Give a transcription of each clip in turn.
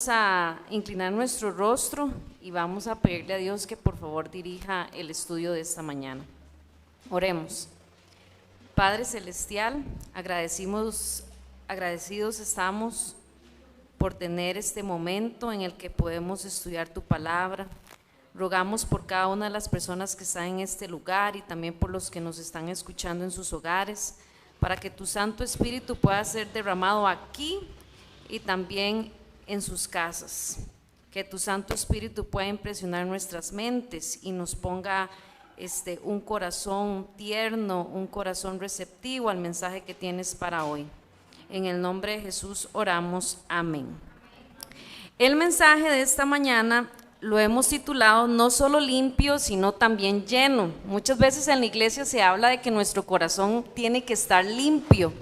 A inclinar nuestro rostro y vamos a pedirle a Dios que por favor dirija el estudio de esta mañana. Oremos. Padre Celestial, agradecidos estamos por tener este momento en el que podemos estudiar tu palabra. Rogamos por cada una de las personas que están en este lugar y también por los que nos están escuchando en sus hogares, para que tu Santo Espíritu pueda ser derramado aquí y también en sus casas, que tu Santo Espíritu pueda impresionar nuestras mentes y nos ponga un corazón tierno, un corazón receptivo al mensaje que tienes para hoy. En el nombre de Jesús oramos, amén. El mensaje de esta mañana lo hemos titulado no solo limpio, sino también lleno. Muchas veces en la iglesia se habla de que nuestro corazón tiene que estar limpio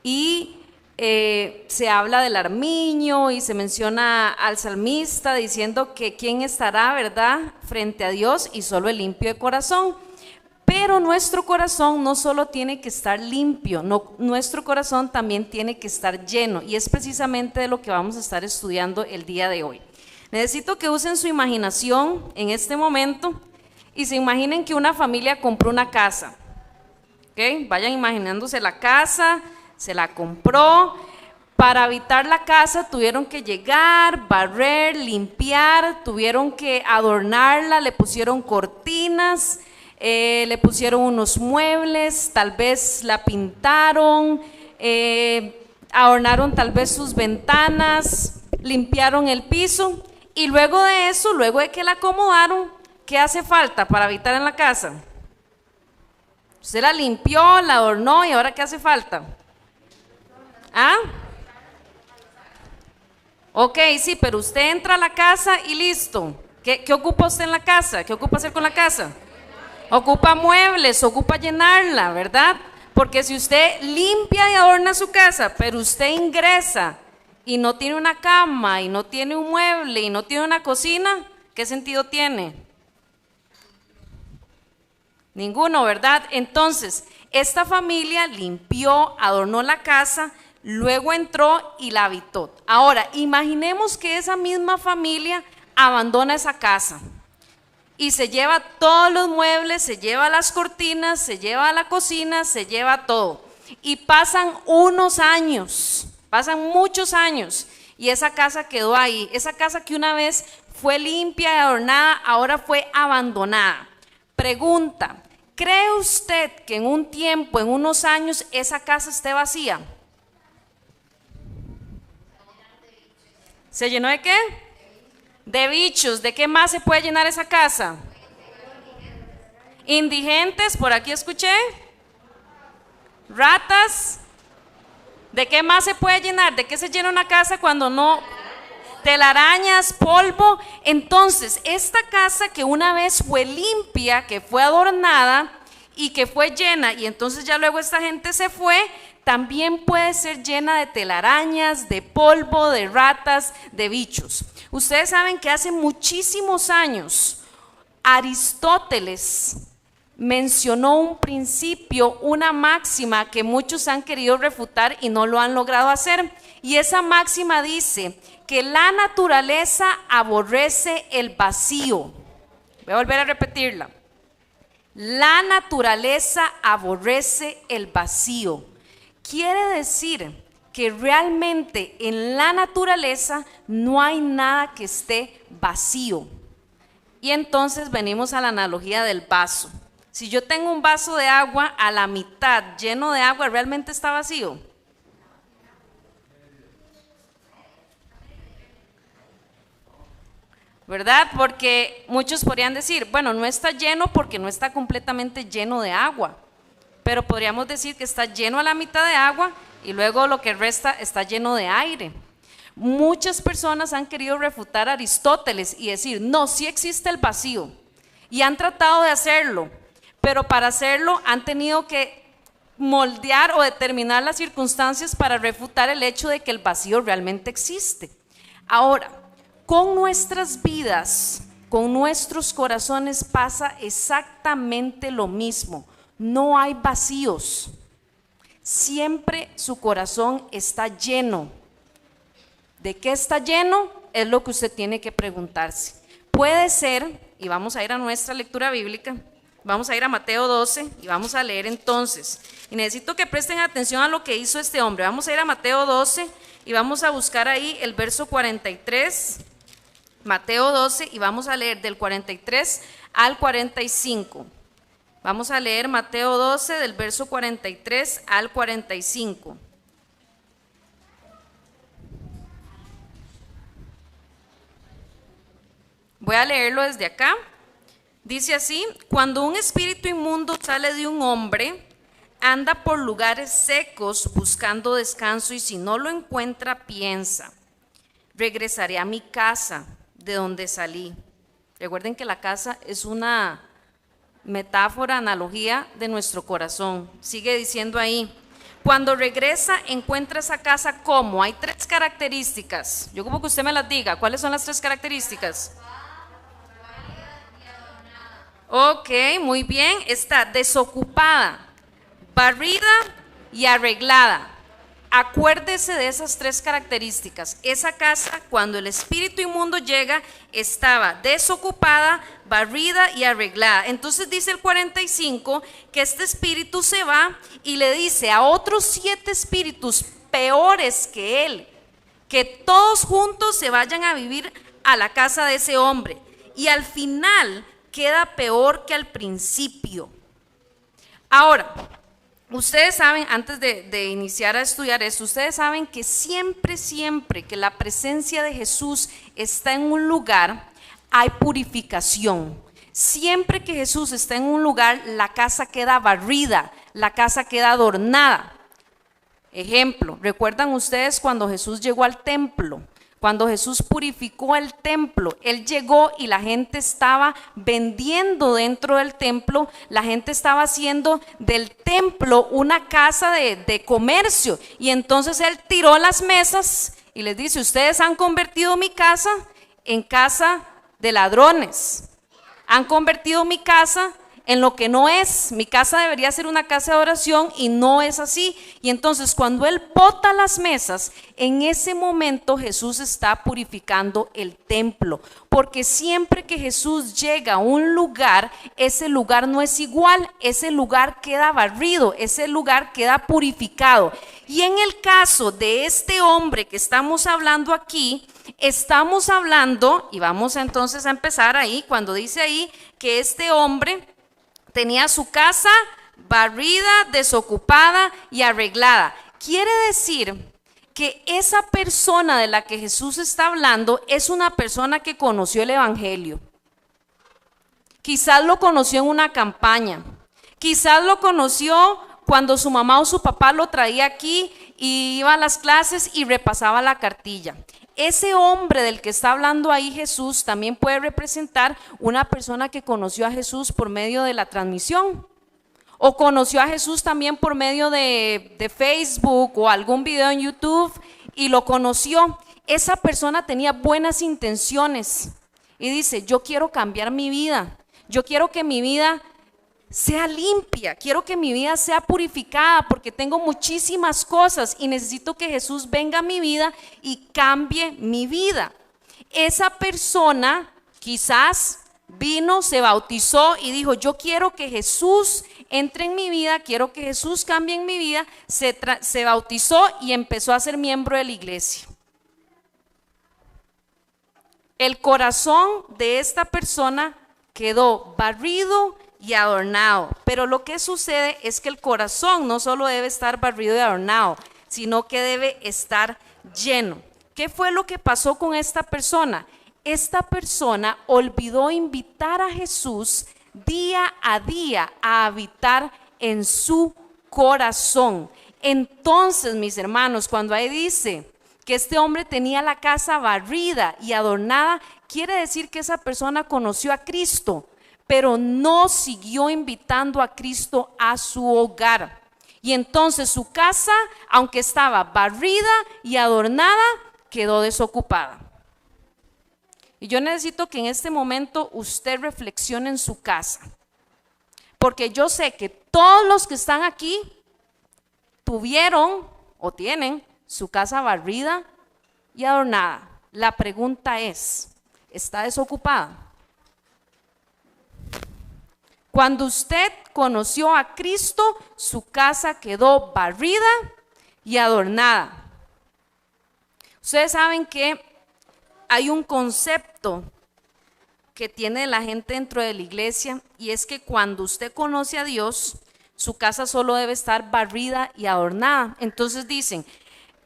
y se habla del armiño y se menciona al salmista diciendo que quién estará, ¿verdad?, frente a Dios y solo el limpio de corazón. Pero nuestro corazón no solo tiene que estar limpio, nuestro corazón también tiene que estar lleno, y es precisamente de lo que vamos a estar estudiando el día de hoy. Necesito que usen su imaginación en este momento y se imaginen que una familia compró una casa. ¿Okay? Vayan imaginándose la casa. Se la compró. Para habitar la casa tuvieron que llegar, barrer, limpiar, tuvieron que adornarla, le pusieron cortinas, le pusieron unos muebles, tal vez la pintaron, adornaron tal vez sus ventanas, limpiaron el piso, y luego de eso, luego de que la acomodaron, ¿qué hace falta para habitar en la casa? Usted la limpió, la adornó, y ahora ¿qué hace falta? ¿Ah? Ok, sí, pero usted entra a la casa y listo. ¿Qué ocupa usted en la casa? ¿Qué ocupa hacer con la casa? Ocupa muebles, ocupa llenarla, ¿verdad? Porque si usted limpia y adorna su casa, pero usted ingresa y no tiene una cama, y no tiene un mueble, y no tiene una cocina, ¿qué sentido tiene? Ninguno, ¿verdad? Entonces, esta familia limpió, adornó la casa, luego entró y la habitó. Ahora, imaginemos que esa misma familia abandona esa casa y se lleva todos los muebles, se lleva las cortinas, se lleva la cocina, se lleva todo. Y pasan unos años, pasan muchos años, y esa casa quedó ahí. Esa casa que una vez fue limpia y adornada, ahora fue abandonada. Pregunta: ¿cree usted que en un tiempo, en unos años, esa casa esté vacía? ¿Se llenó de qué? De bichos. ¿De qué más se puede llenar esa casa? Indigentes, por aquí escuché. Ratas. ¿De qué más se puede llenar? ¿De qué se llena una casa cuando no? Telarañas, polvo. Entonces, esta casa que una vez fue limpia, que fue adornada y que fue llena, y entonces ya luego esta gente se fue, también puede ser llena de telarañas, de polvo, de ratas, de bichos. Ustedes saben que hace muchísimos años Aristóteles mencionó un principio, una máxima que muchos han querido refutar y no lo han logrado hacer. Y esa máxima dice que la naturaleza aborrece el vacío. Voy a volver a repetirla. La naturaleza aborrece el vacío. Quiere decir que realmente en la naturaleza no hay nada que esté vacío. Y entonces venimos a la analogía del vaso. Si yo tengo un vaso de agua a la mitad lleno de agua, ¿realmente está vacío? ¿Verdad? Porque muchos podrían decir, bueno, no está lleno porque no está completamente lleno de agua, pero podríamos decir que está lleno a la mitad de agua y luego lo que resta está lleno de aire. Muchas personas han querido refutar a Aristóteles y decir, no, sí existe el vacío, y han tratado de hacerlo, pero para hacerlo han tenido que moldear o determinar las circunstancias para refutar el hecho de que el vacío realmente existe. Ahora, con nuestras vidas, con nuestros corazones pasa exactamente lo mismo. No hay vacíos. Siempre su corazón está lleno. ¿De qué está lleno? es lo que usted tiene que preguntarse. Puede ser, y vamos a ir a nuestra lectura bíblica, vamos a ir a Mateo 12 y vamos a leer entonces. Y necesito que presten atención a lo que hizo este hombre. Vamos a ir a Mateo 12 y vamos a buscar ahí el verso 43. Mateo 12 y vamos a leer del 43 al 45. Vamos a leer Mateo 12 del verso 43 al 45. Voy a leerlo desde acá. Dice así: cuando un espíritu inmundo sale de un hombre, anda por lugares secos buscando descanso, y si no lo encuentra, piensa: regresaré a mi casa de donde salí. Recuerden que la casa es una metáfora, analogía de nuestro corazón. Sigue diciendo ahí: cuando regresa, encuentra esa casa como. Hay 3 características. Yo como que usted me las diga. ¿Cuáles son las 3 características? Ok, muy bien. Está desocupada, barrida y arreglada. Acuérdese de esas 3 características. Esa casa, cuando el espíritu inmundo llega, estaba desocupada, barrida y arreglada. Entonces dice el 45 que este espíritu se va y le dice a otros 7 espíritus peores que él, que todos juntos se vayan a vivir a la casa de ese hombre. Y al final queda peor que al principio. Ahora, ustedes saben, antes de iniciar a estudiar esto, ustedes saben que siempre que la presencia de Jesús está en un lugar, hay purificación. Siempre que Jesús está en un lugar, la casa queda barrida, la casa queda adornada. Ejemplo, ¿recuerdan ustedes cuando Jesús llegó al templo? Cuando Jesús purificó el templo, Él llegó y la gente estaba vendiendo dentro del templo, la gente estaba haciendo del templo una casa de comercio. Y entonces Él tiró las mesas y les dice: ustedes han convertido mi casa en casa de ladrones, han convertido mi casa en lo que no es. Mi casa debería ser una casa de oración y no es así. Y entonces cuando Él bota las mesas, en ese momento Jesús está purificando el templo, porque siempre que Jesús llega a un lugar, ese lugar no es igual, ese lugar queda barrido, ese lugar queda purificado. Y en el caso de este hombre que estamos hablando aquí, estamos hablando, y vamos entonces a empezar ahí, cuando dice ahí que este hombre tenía su casa barrida, desocupada y arreglada. Quiere decir que esa persona de la que Jesús está hablando es una persona que conoció el Evangelio. Quizás lo conoció en una campaña, quizás lo conoció cuando su mamá o su papá lo traía aquí y iba a las clases y repasaba la cartilla. Ese hombre del que está hablando ahí Jesús también puede representar una persona que conoció a Jesús por medio de la transmisión, o conoció a Jesús también por medio de Facebook o algún video en YouTube y lo conoció. Esa persona tenía buenas intenciones y dice: yo quiero cambiar mi vida, yo quiero que mi vida sea limpia, quiero que mi vida sea purificada porque tengo muchísimas cosas y necesito que Jesús venga a mi vida y cambie mi vida. Esa persona quizás vino, se bautizó y dijo: yo quiero que Jesús entre en mi vida, quiero que Jesús cambie en mi vida. Se bautizó y empezó a ser miembro de la iglesia. El corazón de esta persona quedó barrido y adornado, pero lo que sucede es que el corazón no solo debe estar barrido y adornado, sino que debe estar lleno. ¿Qué fue lo que pasó con esta persona? Esta persona olvidó invitar a Jesús día a día a habitar en su corazón. Entonces, mis hermanos, cuando ahí dice que este hombre tenía la casa barrida y adornada, quiere decir que esa persona conoció a Cristo, pero no siguió invitando a Cristo a su hogar. Y entonces su casa, aunque estaba barrida y adornada, quedó desocupada. Y yo necesito que en este momento usted reflexione en su casa, porque yo sé que todos los que están aquí tuvieron o tienen su casa barrida y adornada. La pregunta es, ¿está desocupada? Cuando usted conoció a Cristo, su casa quedó barrida y adornada. Ustedes saben que hay un concepto que tiene la gente dentro de la iglesia, y es que cuando usted conoce a Dios, su casa solo debe estar barrida y adornada. Entonces dicen,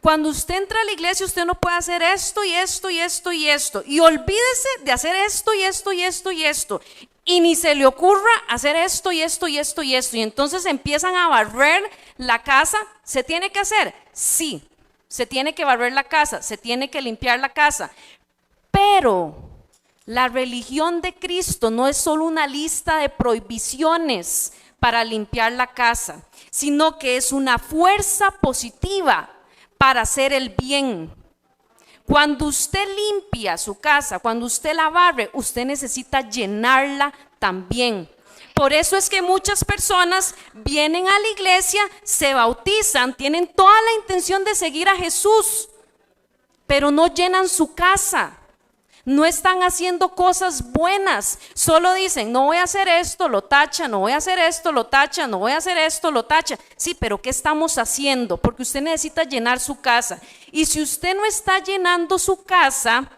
cuando usted entra a la iglesia, usted no puede hacer esto y esto y esto y esto, y olvídese de hacer esto y esto y esto y esto, y ni se le ocurra hacer esto y esto y esto y esto, y entonces empiezan a barrer la casa. ¿Se tiene que hacer? Sí, se tiene que barrer la casa, se tiene que limpiar la casa, pero la religión de Cristo no es solo una lista de prohibiciones para limpiar la casa, sino que es una fuerza positiva para hacer el bien. Cuando usted limpia su casa, cuando usted la barre, usted necesita llenarla también. Por eso es que muchas personas vienen a la iglesia, se bautizan, tienen toda la intención de seguir a Jesús, pero no llenan su casa. No están haciendo cosas buenas, solo dicen, no voy a hacer esto, lo tacha, no voy a hacer esto, lo tacha, no voy a hacer esto, lo tacha. Sí, pero ¿qué estamos haciendo? Porque usted necesita llenar su casa. Y si usted no está llenando su casa,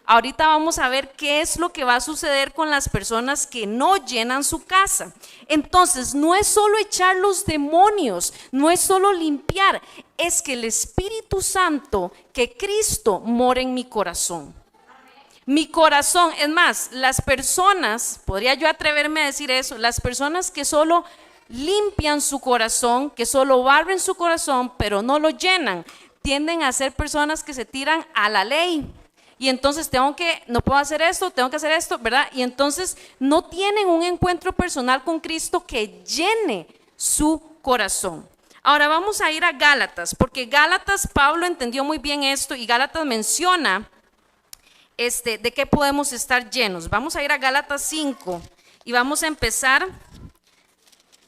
ahorita vamos a ver qué es lo que va a suceder con las personas que no llenan su casa. Entonces, no es solo echar los demonios, no es solo limpiar, es que el Espíritu Santo, que Cristo mora en mi corazón. Mi corazón, es más, las personas, podría yo atreverme a decir eso, las personas que solo limpian su corazón, que solo barren su corazón, pero no lo llenan, tienden a ser personas que se tiran a la ley. Y entonces no puedo hacer esto, tengo que hacer esto, ¿verdad? Y entonces no tienen un encuentro personal con Cristo que llene su corazón. Ahora vamos a ir a Gálatas, porque Gálatas, Pablo entendió muy bien esto, y Gálatas menciona de qué podemos estar llenos. Vamos a ir a Gálatas 5 y vamos a empezar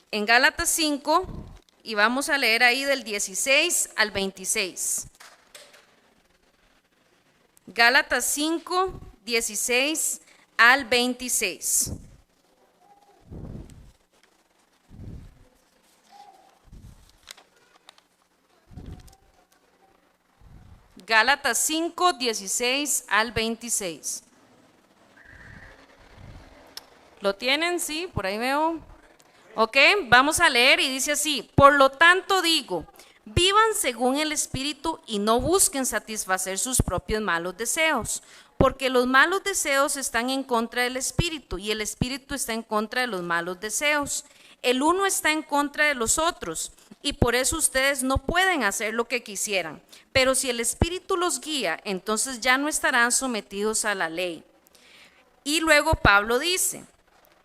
en Gálatas 5 y vamos a leer ahí del 16 al 26. Gálatas 5, 16 al 26. Gálatas 5, 16 al 26. ¿Lo tienen? Sí, por ahí veo. Ok, vamos a leer y dice así: por lo tanto digo, vivan según el Espíritu y no busquen satisfacer sus propios malos deseos, porque los malos deseos están en contra del Espíritu y el Espíritu está en contra de los malos deseos. El uno está en contra de los otros y por eso ustedes no pueden hacer lo que quisieran. Pero si el Espíritu los guía, entonces ya no estarán sometidos a la ley. Y luego Pablo dice: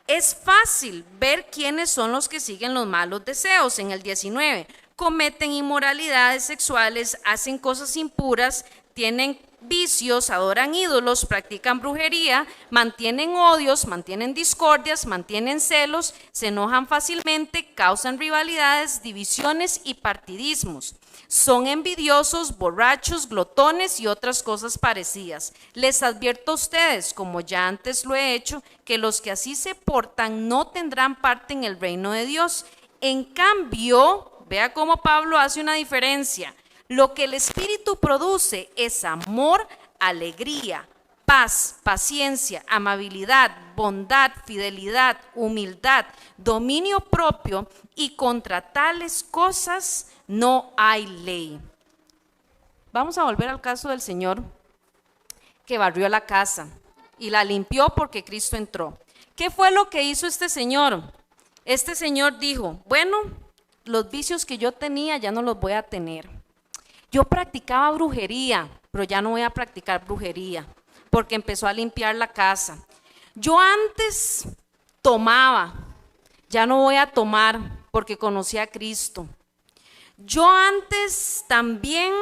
es fácil ver quiénes son los que siguen los malos deseos. En el 19, cometen inmoralidades sexuales, hacen cosas impuras, tienen vicios, adoran ídolos, practican brujería, mantienen odios, mantienen discordias, mantienen celos, se enojan fácilmente, causan rivalidades, divisiones y partidismos. Son envidiosos, borrachos, glotones y otras cosas parecidas. Les advierto a ustedes, como ya antes lo he hecho, que los que así se portan no tendrán parte en el reino de Dios. En cambio, vea cómo Pablo hace una diferencia. Lo que el Espíritu produce es amor, alegría, paz, paciencia, amabilidad, bondad, fidelidad, humildad, dominio propio, y contra tales cosas no hay ley. Vamos a volver al caso del Señor que barrió la casa y la limpió porque Cristo entró. ¿Qué fue lo que hizo este señor? Este señor dijo: bueno, los vicios que yo tenía ya no los voy a tener. Yo practicaba brujería, pero ya no voy a practicar brujería, porque empezó a limpiar la casa. Yo antes tomaba, ya no voy a tomar, porque conocí a Cristo. Yo antes también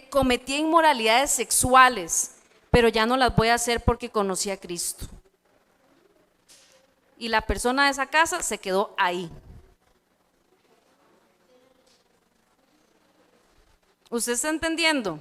cometía inmoralidades sexuales, pero ya no las voy a hacer porque conocí a Cristo. Y la persona de esa casa se quedó ahí. ¿Usted está entendiendo?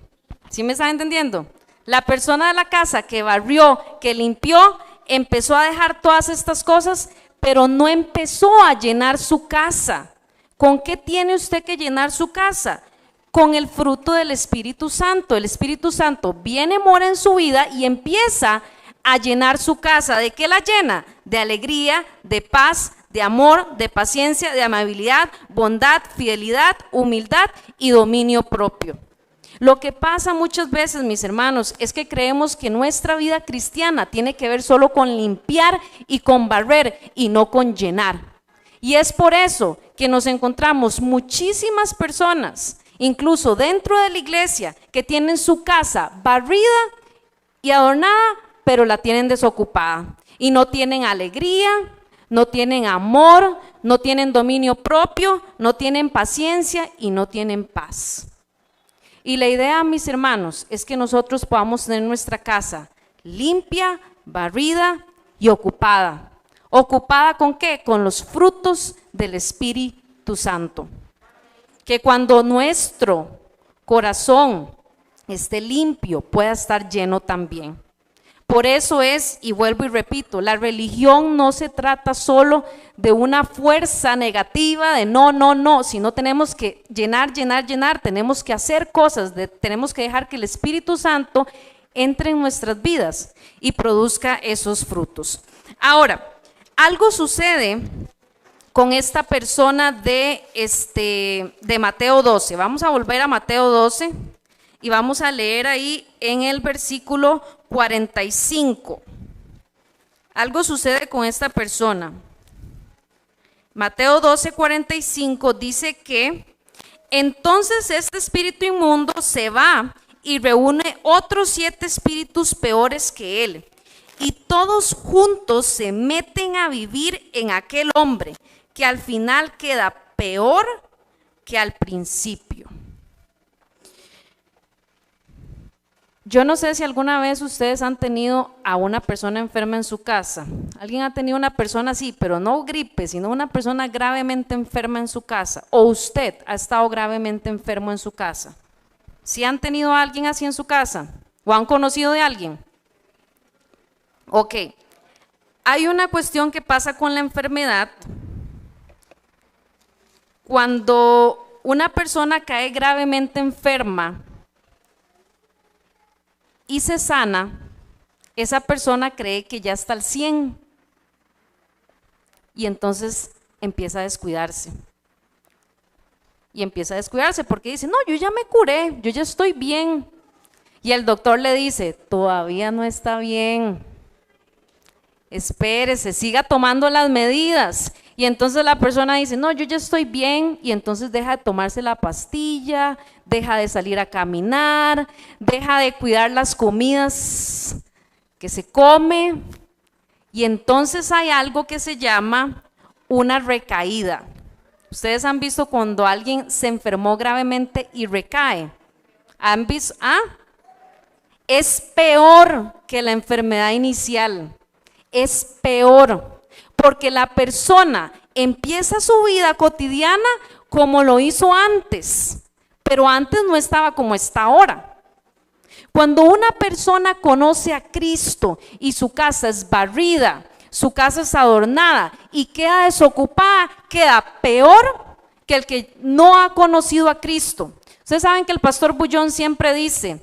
¿Sí me está entendiendo? La persona de la casa que barrió, que limpió, empezó a dejar todas estas cosas, pero no empezó a llenar su casa. ¿Con qué tiene usted que llenar su casa? Con el fruto del Espíritu Santo. El Espíritu Santo viene, mora en su vida y empieza a llenar su casa. ¿De qué la llena? De alegría, de paz, de amor, de paciencia, de amabilidad, bondad, fidelidad, humildad y dominio propio. Lo que pasa muchas veces, mis hermanos, es que creemos que nuestra vida cristiana tiene que ver solo con limpiar y con barrer y no con llenar. Y es por eso que nos encontramos muchísimas personas, incluso dentro de la iglesia, que tienen su casa barrida y adornada, pero la tienen desocupada. Y no tienen alegría, no tienen amor, no tienen dominio propio, no tienen paciencia y no tienen paz. Y la idea, mis hermanos, es que nosotros podamos tener nuestra casa limpia, barrida y ocupada. ¿Ocupada con qué? Con los frutos del Espíritu Santo. Que cuando nuestro corazón esté limpio, pueda estar lleno también. Por eso es, y vuelvo y repito, la religión no se trata solo de una fuerza negativa de no, sino tenemos que llenar, tenemos que hacer cosas, tenemos que dejar que el Espíritu Santo entre en nuestras vidas y produzca esos frutos. Ahora, algo sucede con esta persona de Mateo 12. Vamos a volver a Mateo 12 y vamos a leer ahí en el versículo 45. Algo sucede con esta persona. Mateo 12, 45 dice que entonces este espíritu inmundo se va y reúne otros 7 espíritus peores que él, y todos juntos se meten a vivir en aquel hombre, que al final queda peor que al principio. Yo no sé si alguna vez ustedes han tenido a una persona enferma en su casa. ¿Alguien ha tenido una persona así, pero no gripe, sino una persona gravemente enferma en su casa? ¿O usted ha estado gravemente enfermo en su casa? ¿Sí han tenido a alguien así en su casa? ¿O han conocido de alguien? Ok. Hay una cuestión que pasa con la enfermedad. Cuando una persona cae gravemente enferma y se sana, esa persona cree que ya está al 100 y entonces empieza a descuidarse. Y empieza a descuidarse porque dice, no, yo ya me curé, yo ya estoy bien. Y el doctor le dice, todavía no está bien. Espérese, siga tomando las medidas. Y entonces la persona dice, no, yo ya estoy bien, y entonces deja de tomarse la pastilla, deja de salir a caminar, deja de cuidar las comidas que se come, y entonces hay algo que se llama una recaída. Ustedes han visto cuando alguien se enfermó gravemente y recae. ¿Han visto? Es peor que la enfermedad inicial. Es peor, porque la persona empieza su vida cotidiana como lo hizo antes, pero antes no estaba como está ahora. Cuando una persona conoce a Cristo y su casa es barrida, su casa es adornada y queda desocupada, queda peor que el que no ha conocido a Cristo. Ustedes saben que el pastor Bullón siempre dice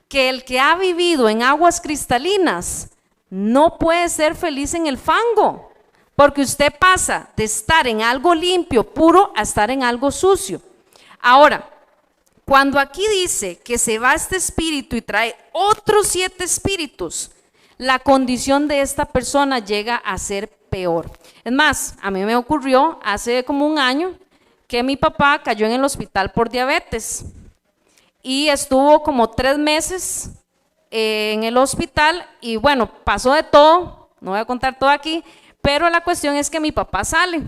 que el que ha vivido en aguas cristalinas no puede ser feliz en el fango, porque usted pasa de estar en algo limpio, puro, a estar en algo sucio. Ahora, cuando aquí dice que se va este espíritu y trae otros 7 espíritus, la condición de esta persona llega a ser peor. Es más, a mí me ocurrió hace como un año que mi papá cayó en el hospital por diabetes y estuvo como 3 meses en el hospital y bueno, pasó de todo, no voy a contar todo aquí, pero la cuestión es que mi papá sale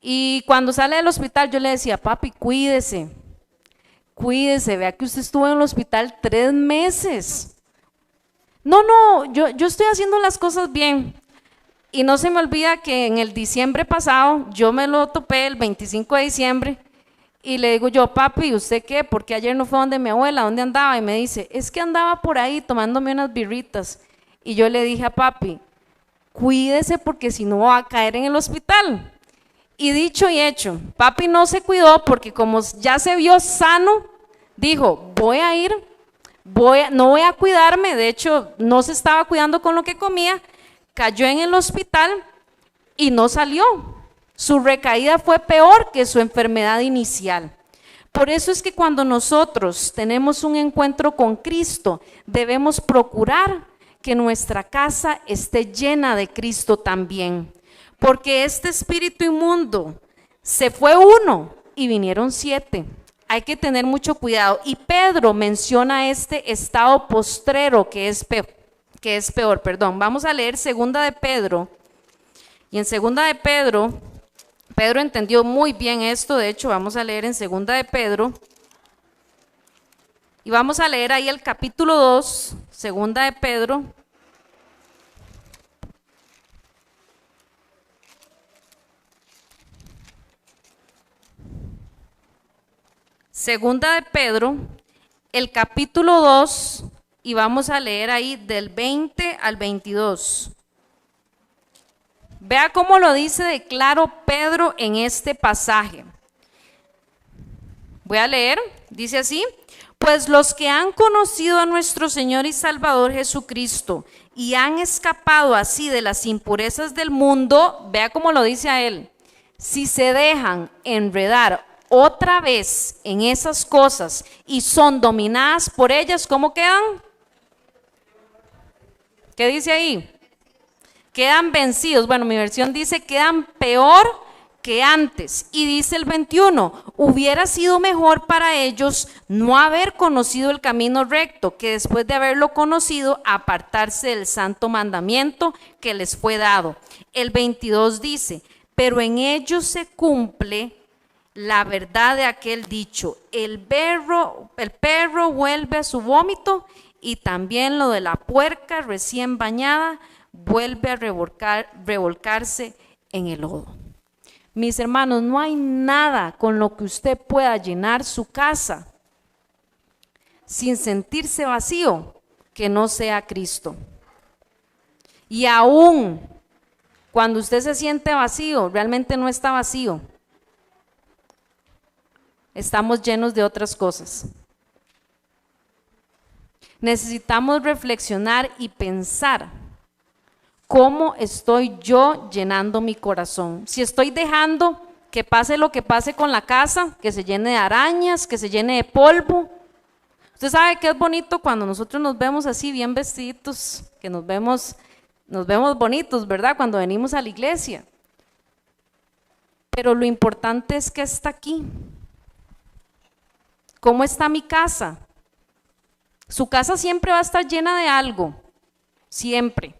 y cuando sale del hospital yo le decía, papi, cuídese, vea que usted estuvo en el hospital 3 meses. No, yo estoy haciendo las cosas bien. Y no se me olvida que en el diciembre pasado, yo me lo topé el 25 de diciembre Y le digo yo, papi, ¿usted qué? Porque ayer no fue donde mi abuela, ¿dónde andaba? Y me dice, es que andaba por ahí tomándome unas birritas. Y yo le dije a papi, cuídese porque si no va a caer en el hospital. Y dicho y hecho, papi no se cuidó porque como ya se vio sano, dijo, voy a ir, no voy a cuidarme. De hecho, no se estaba cuidando con lo que comía, cayó en el hospital y no salió. Su recaída fue peor que su enfermedad inicial. Por eso es que cuando nosotros tenemos un encuentro con Cristo, debemos procurar que nuestra casa esté llena de Cristo también. Porque este espíritu inmundo se fue uno y vinieron 7. Hay que tener mucho cuidado. Y Pedro menciona este estado postrero que es peor. Vamos a leer segunda de Pedro. Y en segunda de Pedro, Pedro entendió muy bien esto. De hecho, vamos a leer en segunda de Pedro. Y vamos a leer ahí el capítulo 2, segunda de Pedro. Segunda de Pedro, el capítulo 2, y vamos a leer ahí del 20 al 22. Vea cómo lo dice de claro Pedro en este pasaje. Voy a leer, dice así: pues los que han conocido a nuestro Señor y Salvador Jesucristo y han escapado así de las impurezas del mundo, vea cómo lo dice a él, si se dejan enredar otra vez en esas cosas y son dominadas por ellas, ¿cómo quedan? ¿Qué dice ahí? Quedan vencidos. Bueno, mi versión dice quedan peor que antes. Y dice el 21, hubiera sido mejor para ellos no haber conocido el camino recto, que después de haberlo conocido, apartarse del santo mandamiento que les fue dado. El 22 dice, pero en ellos se cumple la verdad de aquel dicho, el perro vuelve a su vómito, y también lo de la puerca recién bañada vuelve a revolcarse en el lodo. Mis hermanos, no hay nada con lo que usted pueda llenar su casa sin sentirse vacío que no sea Cristo. Y aún cuando usted se siente vacío, realmente no está vacío. Estamos llenos de otras cosas. Necesitamos reflexionar y pensar, ¿cómo estoy yo llenando mi corazón? Si estoy dejando que pase lo que pase con la casa, que se llene de arañas, que se llene de polvo. Usted sabe que es bonito cuando nosotros nos vemos así bien vestiditos, que nos vemos bonitos, ¿verdad? Cuando venimos a la iglesia. Pero lo importante es que está aquí. ¿Cómo está mi casa? Su casa siempre va a estar llena de algo, siempre.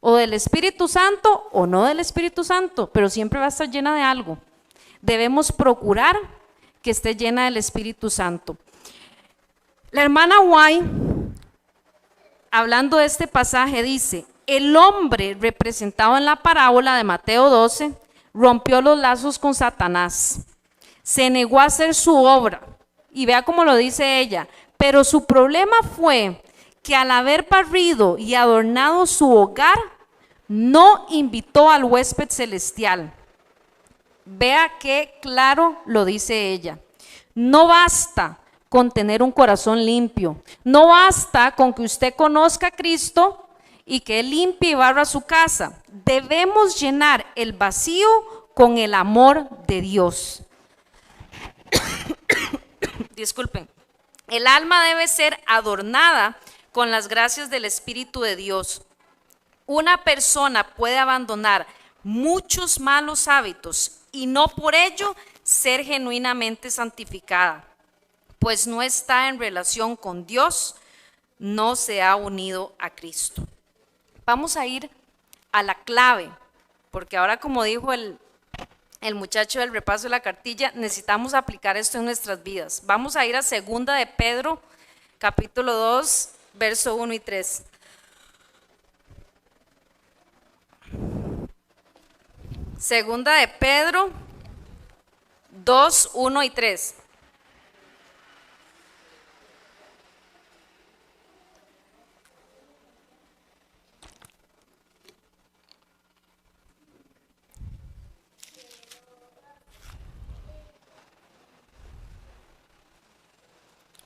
O del Espíritu Santo o no del Espíritu Santo, pero siempre va a estar llena de algo. Debemos procurar que esté llena del Espíritu Santo. La hermana White, hablando de este pasaje, dice, el hombre representado en la parábola de Mateo 12 rompió los lazos con Satanás, se negó a hacer su obra. Y vea cómo lo dice ella, pero su problema fue que al haber barrido y adornado su hogar, no invitó al huésped celestial. Vea qué claro lo dice ella. No basta con tener un corazón limpio, no basta con que usted conozca a Cristo y que Él limpie y barra su casa. Debemos llenar el vacío con el amor de Dios. Disculpen. El alma debe ser adornada con las gracias del Espíritu de Dios. Una persona puede abandonar muchos malos hábitos y no por ello ser genuinamente santificada, pues no está en relación con Dios, no se ha unido a Cristo. Vamos a ir a la clave, porque ahora, como dijo el muchacho del repaso de la cartilla, necesitamos aplicar esto en nuestras vidas. Vamos a ir a segunda de Pedro, capítulo 2, verso 1 y 3. Segunda de Pedro 2, 1 y 3.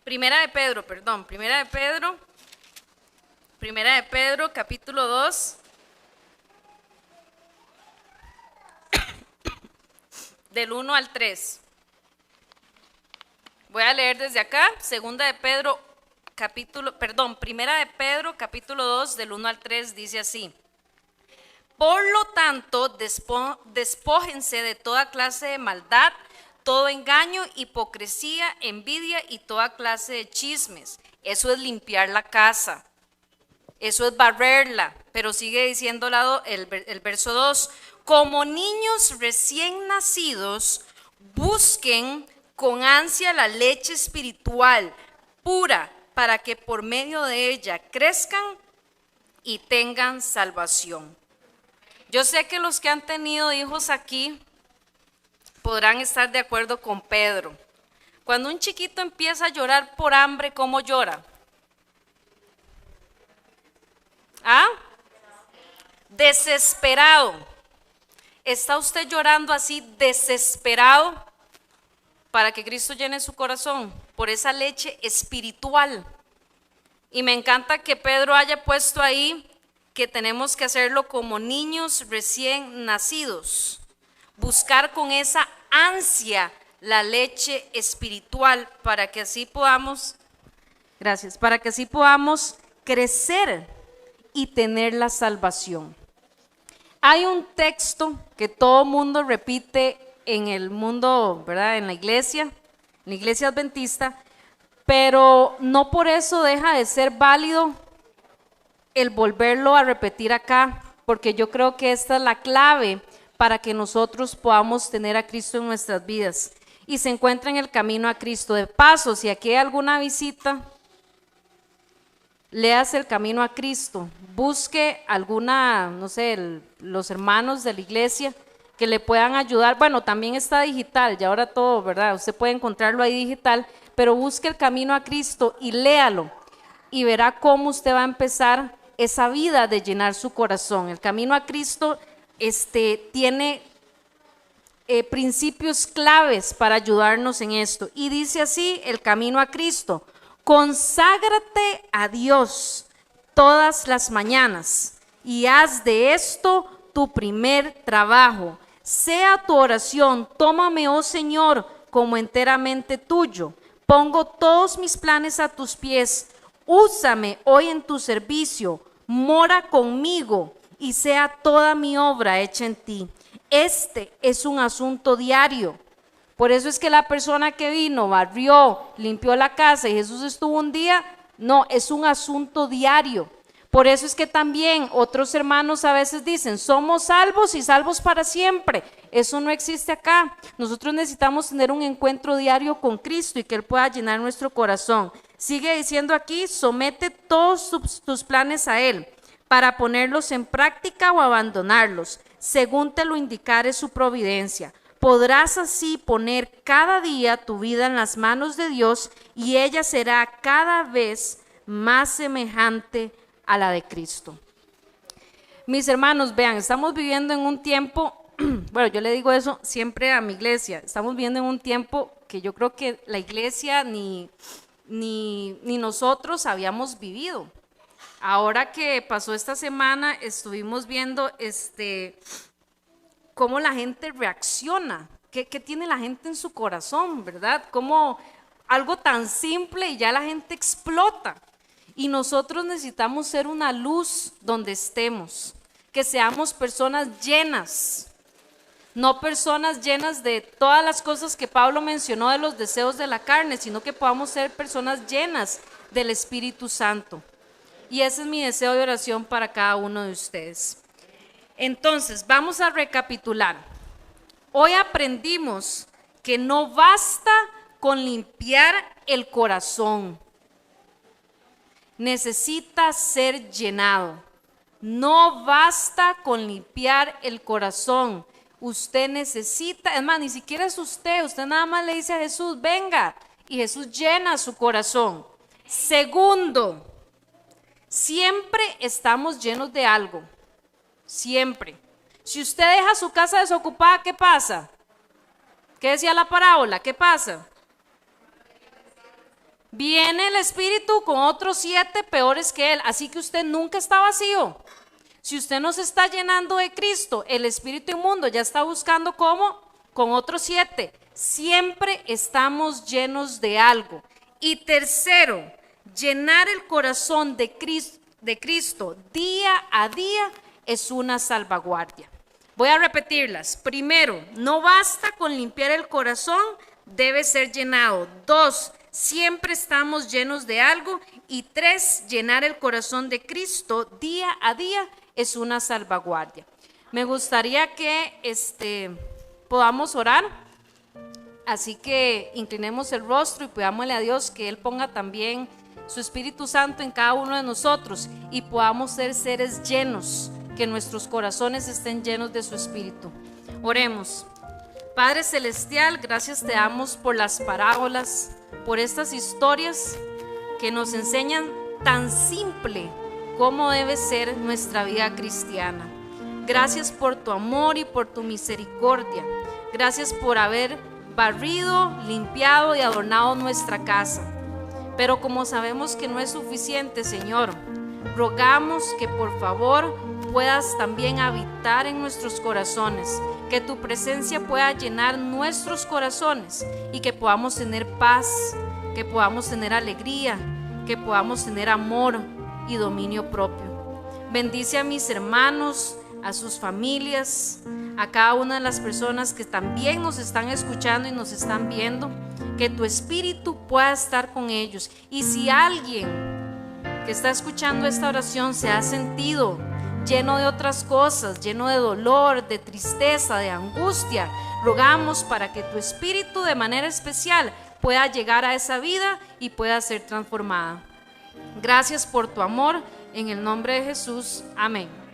Primera de Pedro, capítulo 2, del 1 al 3. Voy a leer desde acá, Primera de Pedro, capítulo 2, del 1 al 3, dice así: Por lo tanto, despójense de toda clase de maldad, todo engaño, hipocresía, envidia y toda clase de chismes. Eso es limpiar la casa, eso es barrerla. Pero sigue diciendo el verso 2: Como niños recién nacidos, busquen con ansia la leche espiritual pura, para que por medio de ella crezcan y tengan salvación. Yo sé que los que han tenido hijos aquí podrán estar de acuerdo con Pedro. Cuando un chiquito empieza a llorar por hambre, ¿cómo llora? ¿Ah? Desesperado. ¿Está usted llorando así, desesperado, para que Cristo llene su corazón por esa leche espiritual? Y me encanta que Pedro haya puesto ahí que tenemos que hacerlo como niños recién nacidos, buscar con esa ansia la leche espiritual para que así podamos, para que así podamos crecer y tener la salvación. Hay un texto que todo mundo repite en el mundo, ¿verdad? En la iglesia adventista, pero no por eso deja de ser válido el volverlo a repetir acá, porque yo creo que esta es la clave para que nosotros podamos tener a Cristo en nuestras vidas y se encuentra en el camino a Cristo. De paso, si aquí hay alguna visita, léase el camino a Cristo, busque alguna, no sé, los hermanos de la iglesia que le puedan ayudar. Bueno, también está digital, ya ahora todo, ¿verdad? Usted puede encontrarlo ahí digital, pero busque el camino a Cristo y léalo y verá cómo usted va a empezar esa vida de llenar su corazón. El camino a Cristo tiene principios claves para ayudarnos en esto. Y dice así el camino a Cristo: conságrate a Dios todas las mañanas y haz de esto tu primer trabajo. Sea tu oración: tómame, oh Señor, como enteramente tuyo. Pongo todos mis planes a tus pies. Úsame hoy en tu servicio. Mora conmigo y sea toda mi obra hecha en ti. Este es un asunto diario. Por eso es que la persona que vino, barrió, limpió la casa y Jesús estuvo un día, no, es un asunto diario. Por eso es que también otros hermanos a veces dicen, somos salvos y salvos para siempre. Eso no existe acá. Nosotros necesitamos tener un encuentro diario con Cristo y que Él pueda llenar nuestro corazón. Sigue diciendo aquí: somete todos tus planes a Él para ponerlos en práctica o abandonarlos, según te lo indicare su providencia. Podrás así poner cada día tu vida en las manos de Dios y ella será cada vez más semejante a la de Cristo. Mis hermanos, vean, estamos viviendo en un tiempo, bueno, yo le digo eso siempre a mi iglesia, estamos viviendo en un tiempo que yo creo que la iglesia ni nosotros habíamos vivido. Ahora que pasó esta semana, estuvimos viendo cómo la gente reacciona, qué tiene la gente en su corazón, ¿verdad? Como algo tan simple y ya la gente explota. Y nosotros necesitamos ser una luz donde estemos, que seamos personas llenas, no personas llenas de todas las cosas que Pablo mencionó de los deseos de la carne, sino que podamos ser personas llenas del Espíritu Santo. Y ese es mi deseo de oración para cada uno de ustedes. Entonces, vamos a recapitular. Hoy aprendimos que no basta con limpiar el corazón. Necesita ser llenado. No basta con limpiar el corazón. Usted necesita, es más, ni siquiera es usted nada más le dice a Jesús, venga, y Jesús llena su corazón. Segundo, siempre estamos llenos de algo. Siempre. Si usted deja su casa desocupada, ¿qué pasa? ¿Qué decía la parábola? ¿Qué pasa? viene el Espíritu con otros 7 peores que él. Así que usted nunca está vacío. Si usted no se está llenando de Cristo, el espíritu inmundo ya está buscando cómo, con otros 7. Siempre estamos llenos de algo. Y tercero, llenar el corazón de Cristo día a día es una salvaguardia. Voy a repetirlas. Primero, no basta con limpiar el corazón, debe ser llenado. 2, siempre estamos llenos de algo. Y 3, llenar el corazón de Cristo día a día es una salvaguardia. Me gustaría que podamos orar, así que inclinemos el rostro y pidámosle a Dios que Él ponga también su Espíritu Santo en cada uno de nosotros y podamos ser seres llenos, que nuestros corazones estén llenos de su Espíritu. Oremos. Padre Celestial, gracias te damos por las parábolas, por estas historias que nos enseñan tan simple cómo debe ser nuestra vida cristiana. Gracias por tu amor y por tu misericordia. Gracias por haber barrido, limpiado y adornado nuestra casa. Pero como sabemos que no es suficiente, Señor, rogamos que por favor puedas también habitar en nuestros corazones, que tu presencia pueda llenar nuestros corazones y que podamos tener paz, que podamos tener alegría, que podamos tener amor y dominio propio. Bendice a mis hermanos, a sus familias, a cada una de las personas que también nos están escuchando y nos están viendo, que tu Espíritu pueda estar con ellos. Y si alguien que está escuchando esta oración se ha sentido lleno de otras cosas, lleno de dolor, de tristeza, de angustia, rogamos para que tu Espíritu de manera especial pueda llegar a esa vida y pueda ser transformada. Gracias por tu amor, en el nombre de Jesús, amén.